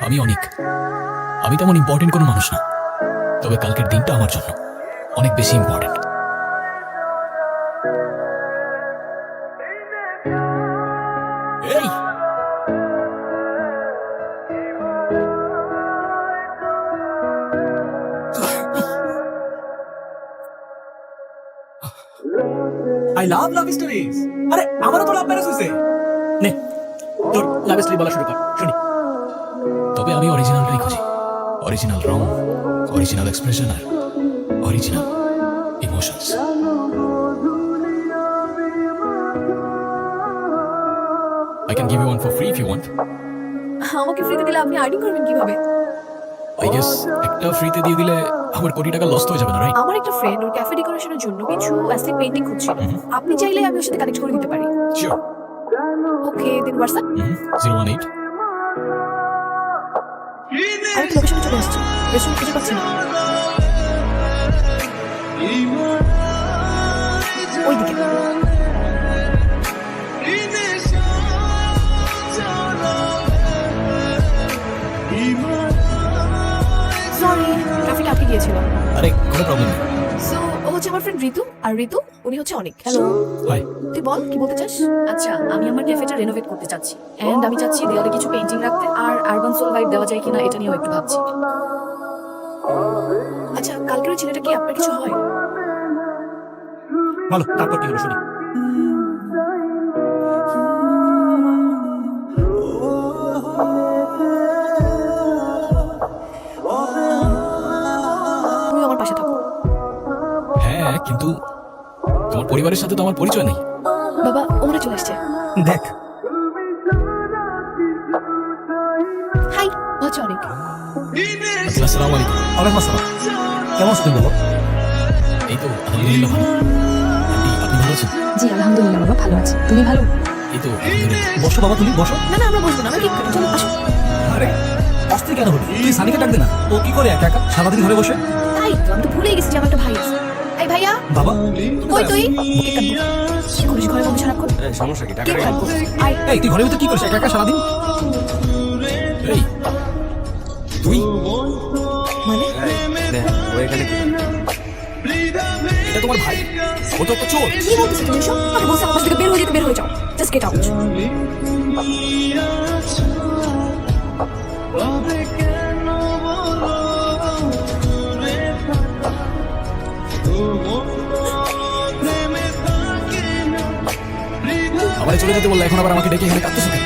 আমি অনেক আমি তেমন ইম্পর্টেন্ট কোনো মানুষ না, তবে কালকের দিনটা আমার জন্য অনেক বেশি ইম্পর্টেন্ট। এই আই লাভ লাভ স্টোরিজ। আরে আমারও তো লাভ ম্যারেজ হয়েছে। নে তোর লাভ স্টোরি বলা শুরু কর, শুনি। তবে আমি অরিজিনালটাই খুঁজি, অরিজিনাল রং, অরিজিনাল এক্সপ্রেশন আর original emotions. I can give you one for free if you want. আমাকে ফ্রিতে দিলে আপনি আর্নিং করবেন কিভাবে? I guess একটা ফ্রিতে দিয়ে দিলে আমার কোটি টাকা লস হয়ে যাবে না, রাইট? আমার একটা ফ্রেন্ড ওর ক্যাফে ডেকোরেশনের জন্য কিছু অ্যাসিড পেইন্টিং খুঁজছিল। আপনি চাইলে আমি ওর সাথে কানেক্ট করে দিতে পারি। শিওর। ওকে, দেন হোয়াটসঅ্যাপ। 018 আমি তো লোকেশনে চলে আসছি, রেস্টুরেন্ট খুঁজে পাচ্ছি না। ওইদিকে। সরি, ট্রাফিক আটকে গিয়েছিল। আরে কোনো প্রবলেম নেই। সো ও হচ্ছে আমার ফ্রেন্ড ঋতু, আর ঋতু উনি হচ্ছে অনেক। Hello, hi. তুই বল কি বলতে চাস? আচ্ছা, আমি আমার ক্যাফেটা রেনোভেট করতে চাচ্ছি এন্ড আমি চাচ্ছি দেওয়ালে কিছু পেইন্টিং রাখতে, আর আরবান সোল ভাইব দেওয়া যায় কিনা এটা নিয়েও একটু ভাবছি। আচ্ছা, কালকের ওই ছেলেটা কি আপনার কিছু হয়? বলো তারপর কি হলো শুনি। তুমি আমার পাশে থাকো। হ্যাঁ, কিন্তু তোমার পরিবারের সাথে তো আমার পরিচয় নেই। বাবা, ও মনে হয় চলে আসছে। দেখ হাই, হচ্ছে অনেক। আসসালামু আলাইকুম। ওয়ালাইকুম আসসালাম। কেমন আছো তুমি বলো? এই তো আলহামদুলিল্লাহ ভালো। আন্টি, আপনি ভালো আছেন? জি আলহামদুলিল্লাহ বাবা, ভালো আছি। তুমি ভালো? এই তো আলহামদুলিল্লাহ। বসো বাবা, তুমি বসো। না না, আমরা বসবো না, আমরা কেক কাটি। চলো আসো। আরে অস্থির কেন হলি? তুই সানিকে ডাক দে না। ও কি করে একা একা সারাদিন ঘরে বসে? তাই তো, আমি তো ভুলেই গেছি যে আমার একটা ভাই আছে। এই ভাইয়া, বাবা কই তুই? কেক কাটবো। কি করিস ঘরে বসে সারাক্ষণ? সমস্যা কি? কেক কাটবো। আয়। এই তুই ঘরের ভিতরে কি করিস একা একা সারাদিন? এই তুই মানে এটা তোমার ভাই? ও তো একটা চোর। কি বলতেছো তুমি এসব? আমি বলছি আমার থেকে বের হয়ে যেতে, বের হয়ে যাও। Just get out. আমারে চলে যেতে বললে এখন আবার আমাকে ডেকে এখানে কাঁদতেছো কেন?